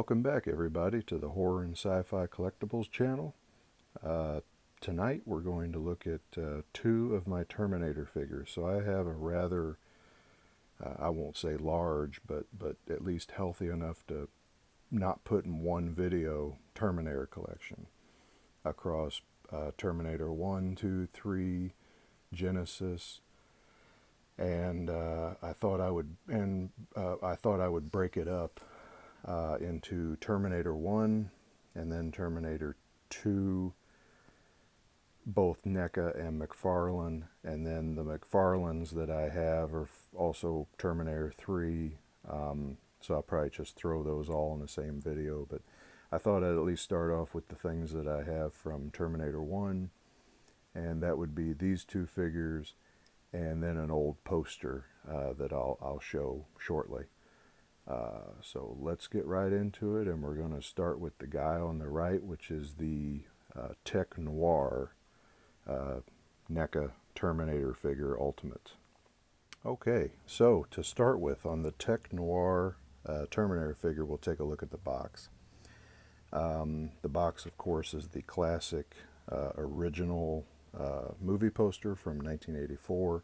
Welcome back, everybody, to the Horror and Sci-Fi Collectibles channel. Tonight we're going to look at two of my Terminator figures. So I have a rather, I won't say large, but at least healthy enough to not put in one video Terminator collection across Terminator 1, 2, 3, Genesis, and I thought I would break it up into Terminator 1 and then Terminator 2, both NECA and McFarlane, and then the McFarlanes that I have are also Terminator 3, so I'll probably just throw those all in the same video, but I thought I'd at least start off with the things that I have from Terminator 1, and that would be these two figures and then an old poster that I'll show shortly. So let's get right into it, and we're going to start with the guy on the right, which is the Tech Noir NECA Terminator figure Ultimate. Okay, so to start with, on the Tech Noir Terminator figure, we'll take a look at the box. The box, of course, is the classic original movie poster from 1984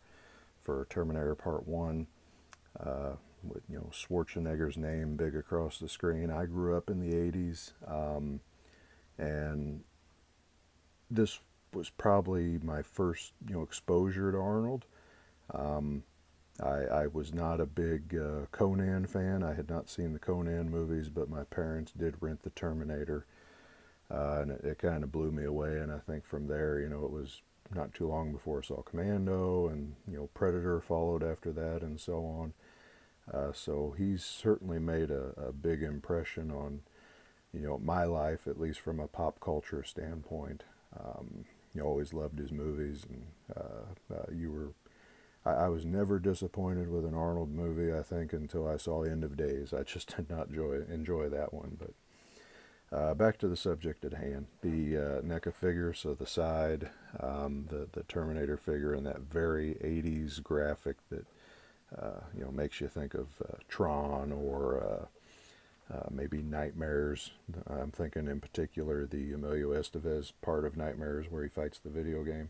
for Terminator Part 1. With Schwarzenegger's name big across the screen. I grew up in the 80s, and this was probably my first exposure to Arnold. I was not a big Conan fan. I had not seen the Conan movies, but my parents did rent the Terminator, and it kind of blew me away. And I think from there, it was not too long before I saw Commando, and Predator followed after that, and so on. So he's certainly made a big impression on, my life, at least from a pop culture standpoint. Always loved his movies, and I was never disappointed with an Arnold movie, I think, until I saw End of Days. I just did not enjoy that one. But back to the subject at hand, the NECA figure. So the side, the Terminator figure, and that very 80s graphic that makes you think of Tron or maybe Nightmares. I'm thinking in particular the Emilio Estevez part of Nightmares where he fights the video game.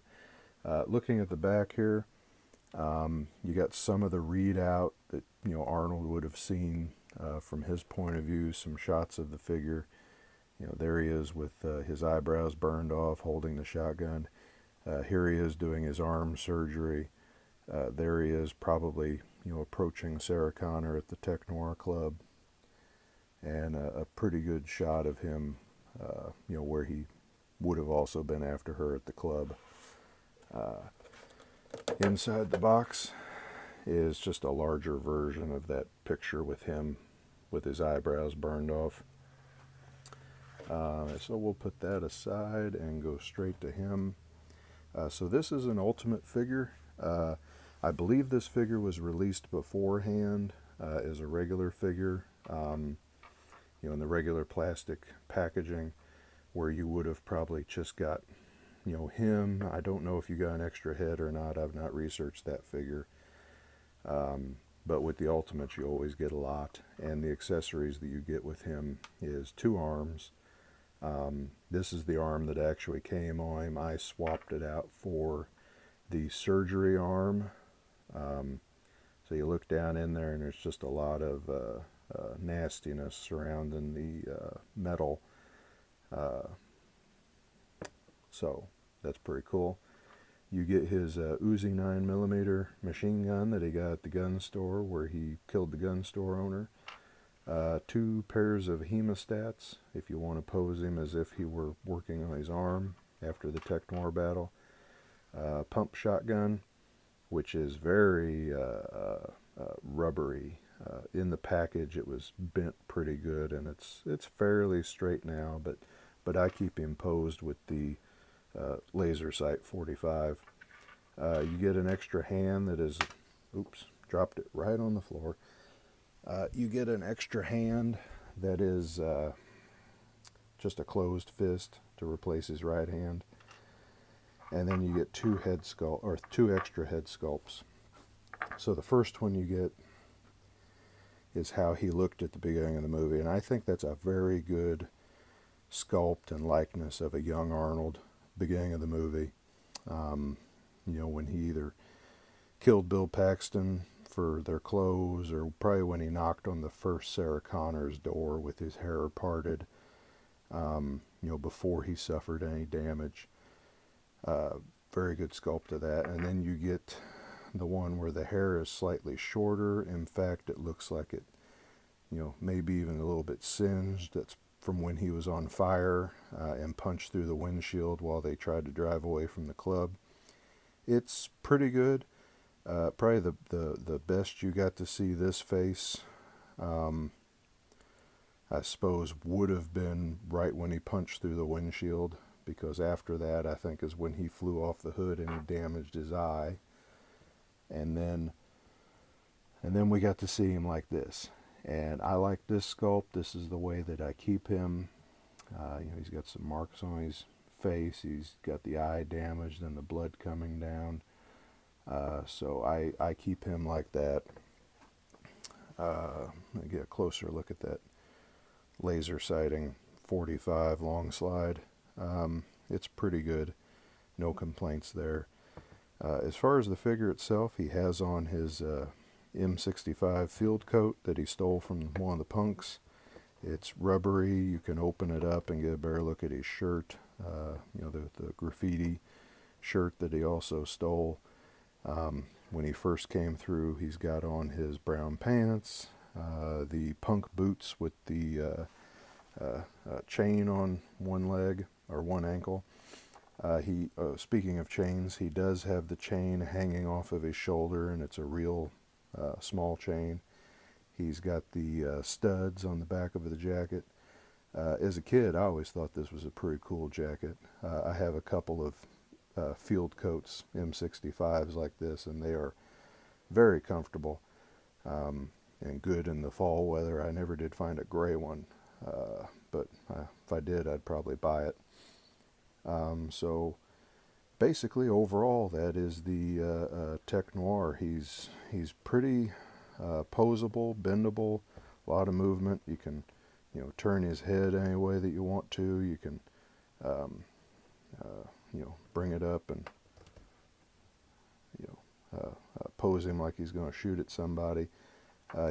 Looking at the back here, you got some of the readout that Arnold would have seen from his point of view. Some shots of the figure. There he is with his eyebrows burned off, holding the shotgun. Here he is doing his arm surgery. There he is, probably approaching Sarah Connor at the Tech Noir Club, and a pretty good shot of him, where he would have also been after her at the club. Inside the box is just a larger version of that picture with him with his eyebrows burned off. So we'll put that aside and go straight to him. So this is an Ultimate figure. I believe this figure was released beforehand as a regular figure, in the regular plastic packaging, where you would have probably just got, him. I don't know if you got an extra head or not. I've not researched that figure. But with the Ultimates, you always get a lot. And the accessories that you get with him is two arms. This is the arm that actually came on him. I swapped it out for the surgery arm. So you look down in there and there's just a lot of nastiness surrounding the metal. So that's pretty cool. You get his Uzi 9mm machine gun that he got at the gun store where he killed the gun store owner. Two pairs of hemostats if you want to pose him as if he were working on his arm after the Tech Noir battle. Pump shotgun, which is very rubbery. In the package it was bent pretty good, and it's fairly straight now, but I keep him posed with the laser sight 45. You get an extra hand that is, oops, dropped it right on the floor. You get an extra hand that is just a closed fist to replace his right hand. And then you get two extra head sculpts. So the first one you get is how he looked at the beginning of the movie. And I think that's a very good sculpt and likeness of a young Arnold beginning of the movie. When he either killed Bill Paxton for their clothes, or probably when he knocked on the first Sarah Connor's door with his hair parted, before he suffered any damage. Very good sculpt of that. And then you get the one where the hair is slightly shorter. In fact, it looks like it, maybe even a little bit singed. That's from when he was on fire and punched through the windshield while they tried to drive away from the club. It's pretty good. Probably the best you got to see this face, I suppose, would have been right when he punched through the windshield, because after that, I think, is when he flew off the hood and he damaged his eye. And then we got to see him like this. And I like this sculpt. This is the way that I keep him. He's got some marks on his face. He's got the eye damaged and the blood coming down. So I keep him like that. Let me get a closer look at that laser sighting 45 long slide. It's pretty good. No complaints there. As far as the figure itself, he has on his M65 field coat that he stole from one of the punks. It's rubbery. You can open it up and get a better look at his shirt. The graffiti shirt that he also stole. When he first came through, he's got on his brown pants, the punk boots with the chain on one leg or one ankle. Speaking of chains, he does have the chain hanging off of his shoulder, and it's a real small chain. He's got the studs on the back of the jacket. As a kid, I always thought this was a pretty cool jacket. I have a couple of field coats, M65s like this, and they are very comfortable and good in the fall weather. I never did find a gray one, but if I did, I'd probably buy it. So basically, overall, that is the Tech Noir. He's pretty posable, bendable, a lot of movement. You can turn his head any way that you want to. You can bring it up and pose him like he's going to shoot at somebody.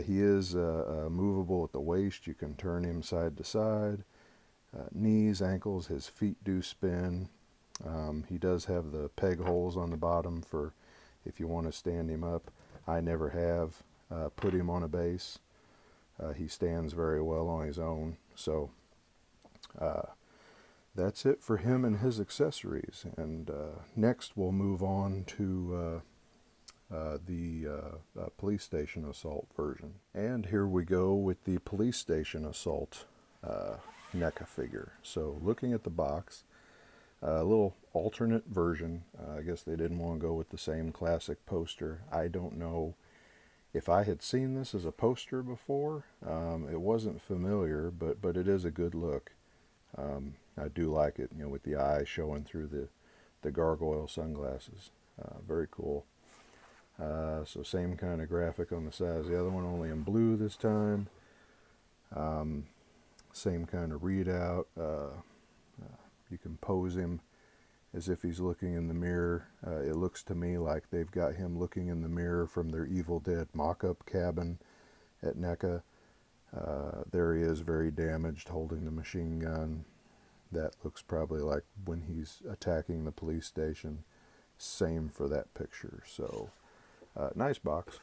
He is movable at the waist. You can turn him side to side. Knees, ankles, his feet do spin. He does have the peg holes on the bottom for if you want to stand him up. I never have put him on a base. He stands very well on his own. So that's it for him and his accessories. And next we'll move on to the police station assault version. And here we go with the police station assault NECA figure. So looking at the box, a little alternate version. I guess they didn't want to go with the same classic poster. I don't know if I had seen this as a poster before. It wasn't familiar, but it is a good look. I do like it, with the eye showing through the gargoyle sunglasses. Very cool. So same kind of graphic on the side as the other one, only in blue this time. Same kind of readout. You can pose him as if he's looking in the mirror. It looks to me like they've got him looking in the mirror from their Evil Dead mock-up cabin at NECA. There he is, very damaged, holding the machine gun. That looks probably like when he's attacking the police station. Same for that picture. So, nice box.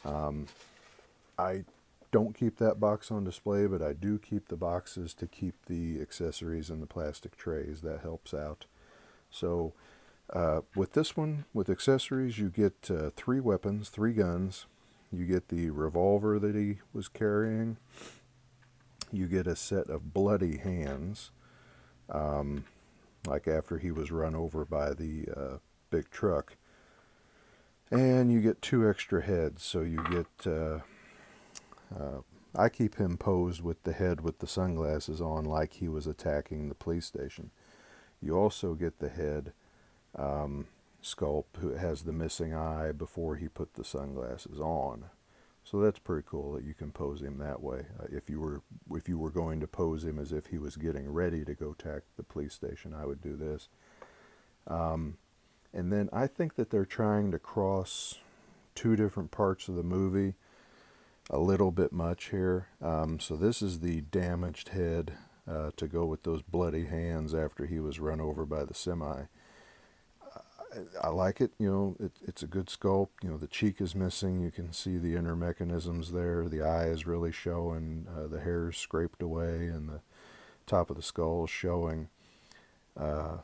I don't keep that box on display, but I do keep the boxes to keep the accessories in the plastic trays. That helps out. So with this one, with accessories, you get 3 weapons, 3 guns. You get the revolver that he was carrying. You get a set of bloody hands, like after he was run over by the big truck. And you get 2 extra heads, so you get... I keep him posed with the head with the sunglasses on like he was attacking the police station. You also get the head sculpt who has the missing eye before he put the sunglasses on. So that's pretty cool that you can pose him that way. If you were going to pose him as if he was getting ready to go attack the police station, I would do this. And then I think that they're trying to cross two different parts of the movie a little bit much here. So this is the damaged head to go with those bloody hands after he was run over by the semi. I like it, it's a good sculpt. The cheek is missing. You can see the inner mechanisms there. The eye is really showing. The hair is scraped away, and the top of the skull is showing. You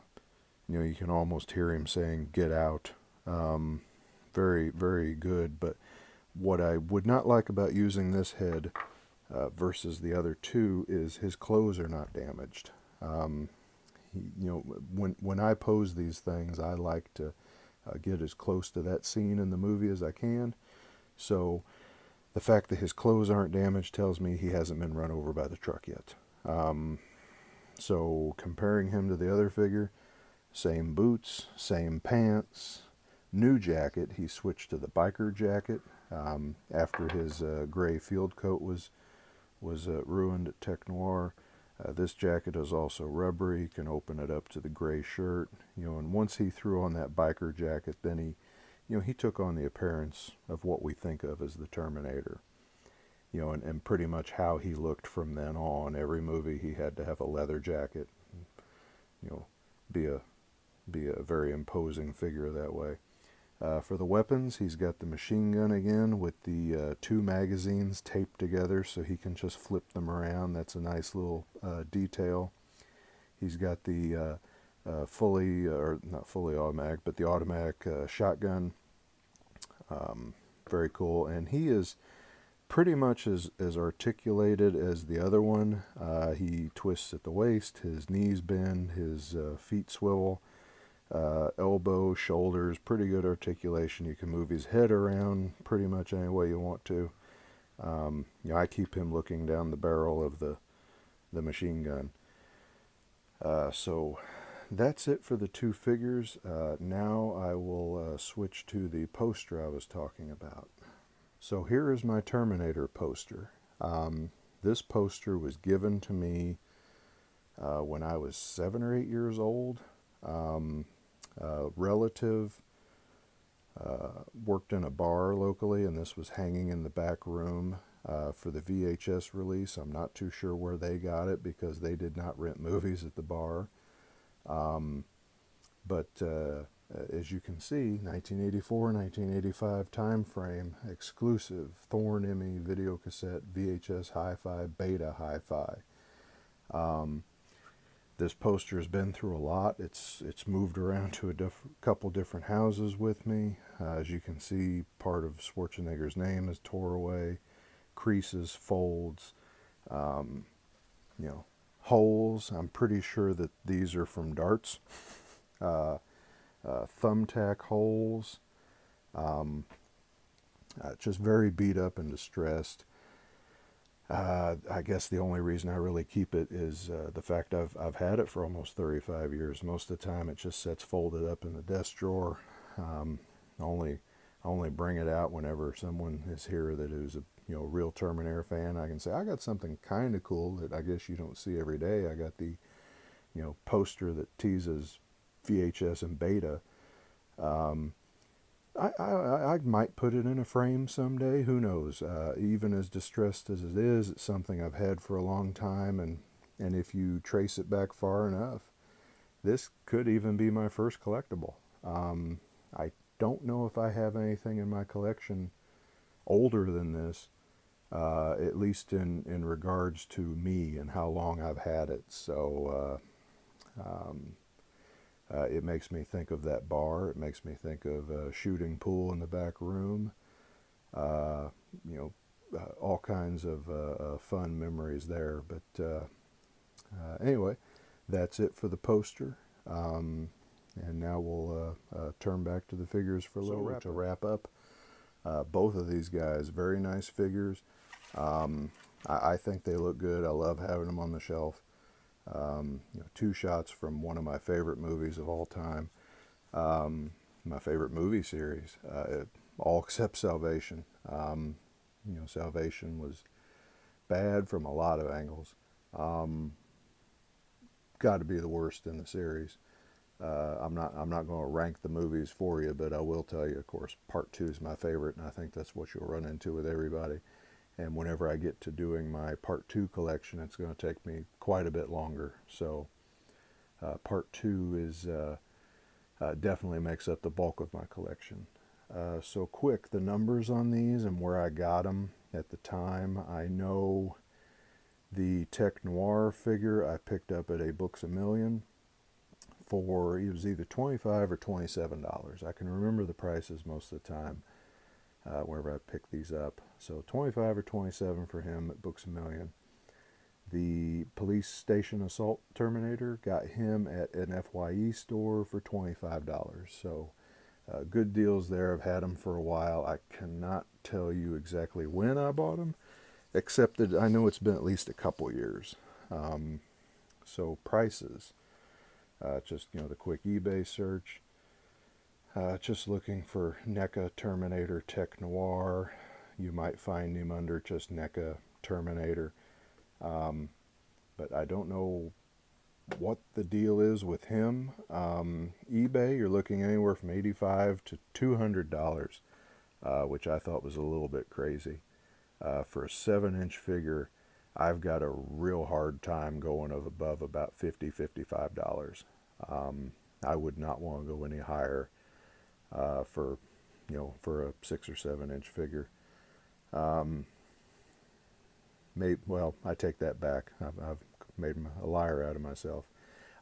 can almost hear him saying, "Get out." Very, very good. But what I would not like about using this head versus the other two is his clothes are not damaged. When I pose these things, I like to get as close to that scene in the movie as I can. So the fact that his clothes aren't damaged tells me he hasn't been run over by the truck yet. So comparing him to the other figure, same boots, same pants, new jacket. He switched to the biker jacket after his gray field coat was ruined at Tech Noir. This jacket is also rubbery. You can open it up to the gray shirt, and once he threw on that biker jacket, then he took on the appearance of what we think of as the Terminator, and pretty much how he looked from then on. Every movie he had to have a leather jacket, be a very imposing figure that way. For the weapons, he's got the machine gun again with the two magazines taped together so he can just flip them around. That's a nice little detail. He's got the not fully automatic, but the automatic shotgun. Very cool. And he is pretty much as articulated as the other one. He twists at the waist, his knees bend, his feet swivel. Elbow, shoulders, pretty good articulation. You can move his head around pretty much any way you want to. I keep him looking down the barrel of the machine gun. So that's it for the two figures. Now I will switch to the poster I was talking about. So here is my Terminator poster. This poster was given to me when I was 7 or 8 years old. Relative worked in a bar locally, and this was hanging in the back room for the VHS release. I'm not too sure where they got it because they did not rent movies at the bar. But as you can see, 1984, 1985 time frame, exclusive Thorn Emmy video cassette, VHS hi-fi, beta hi-fi. This poster has been through a lot. It's moved around to a couple different houses with me. As you can see, part of Schwarzenegger's name is tore away, creases, folds, holes. I'm pretty sure that these are from darts. Thumbtack holes. Just very beat up and distressed. I guess the only reason I really keep it is the fact I've had it for almost 35 years. Most of the time it just sits folded up in the desk drawer. Only bring it out whenever someone is here that is a real Terminator fan. I can say I got something kind of cool that I guess you don't see every day. I got the poster that teases VHS and beta. I might put it in a frame someday. Who knows? Even as distressed as it is, it's something I've had for a long time, and if you trace it back far enough, this could even be my first collectible. I don't know if I have anything in my collection older than this, at least in regards to me and how long I've had it. So it makes me think of that bar. It makes me think of a shooting pool in the back room. All kinds of fun memories there. But anyway, that's it for the poster. And now we'll turn back to the figures for a little to wrap up. Both of these guys, very nice figures. I think they look good. I love having them on the shelf. Two shots from one of my favorite movies of all time, my favorite movie series, all except Salvation. Salvation was bad from a lot of angles. Got to be the worst in the series. I'm not going to rank the movies for you, but I will tell you, of course, part 2 is my favorite, and I think that's what you'll run into with everybody. And whenever I get to doing my part 2 collection, it's going to take me quite a bit longer. So part 2 is definitely makes up the bulk of my collection. So quick, the numbers on these and where I got them at the time. I know the Tech Noir figure I picked up at a Books A Million for, it was either $25 or $27. I can remember the prices most of the time whenever I picked these up. So 25 or 27 for him at Books A Million. The Police Station Assault Terminator, got him at an FYE store for $25. So good deals there. I've had them for a while. I cannot tell you exactly when I bought them, except that I know it's been at least a couple years. So prices, just the quick eBay search. Just looking for NECA Terminator Tech Noir. You might find him under just NECA Terminator. But I don't know what the deal is with him. eBay, you're looking anywhere from $85 to $200, which I thought was a little bit crazy. For a 7-inch figure, I've got a real hard time going above about $50, $55. I would not want to go any higher for a 6 or 7-inch figure. Well, I take that back. I've made a liar out of myself.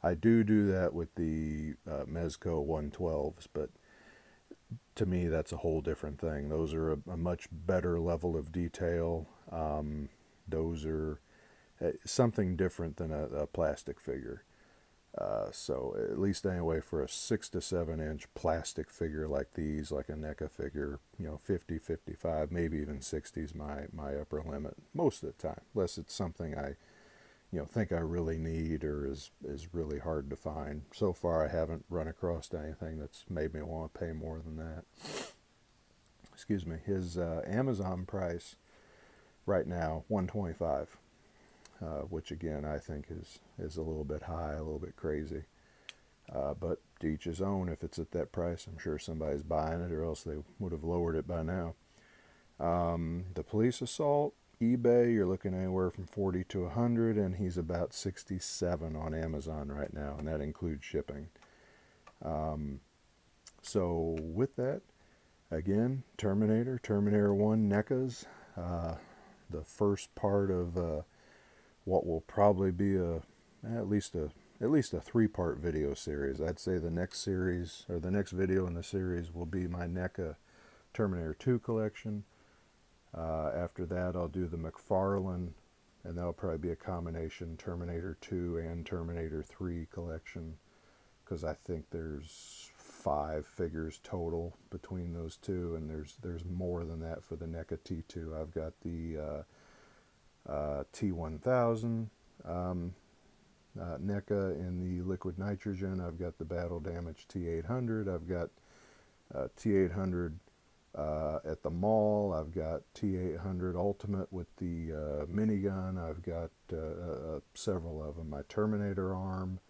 I do that with the Mezco 112s, but to me that's a whole different thing. Those are a much better level of detail. Those are something different than a plastic figure. So at least anyway, for a 6 to 7-inch plastic figure like these, like a NECA figure, 50, 55, maybe even 60 is my upper limit most of the time, unless it's something I think I really need or is really hard to find. So far I haven't run across anything that's made me want to pay more than that. Excuse me. His Amazon price right now, $125. Which again I think is a little bit high, a little bit crazy. But to each his own. If it's at that price, I'm sure somebody's buying it, or else they would have lowered it by now. The Police Assault, eBay, you're looking anywhere from 40 to 100, and he's about 67 on Amazon right now, and that includes shipping. So with that, again, Terminator 1 NECAs, the first part of what will probably be at least a 3-part video series. I'd say the next series, or the next video in the series, will be my NECA Terminator 2 collection. After that, I'll do the McFarlane, and that'll probably be a combination Terminator 2 and Terminator 3 collection, because I think there's 5 figures total between those two, and there's more than that for the NECA T2. I've got the T1000 NECA in the liquid nitrogen. I've got the battle damage T800. I've got T800 at the mall. I've got T800 Ultimate with the minigun. I've got several of them. My Terminator arm,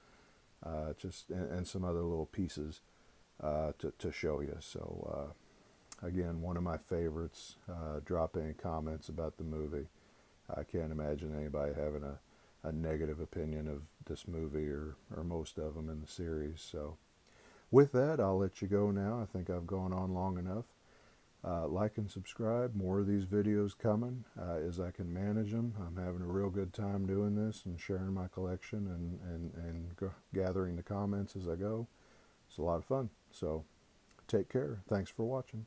and some other little pieces to show you. So again, one of my favorites. Drop any comments about the movie. I can't imagine anybody having a negative opinion of this movie or most of them in the series. So with that, I'll let you go now. I think I've gone on long enough. Like and subscribe. More of these videos coming as I can manage them. I'm having a real good time doing this and sharing my collection and gathering the comments as I go. It's a lot of fun. So take care. Thanks for watching.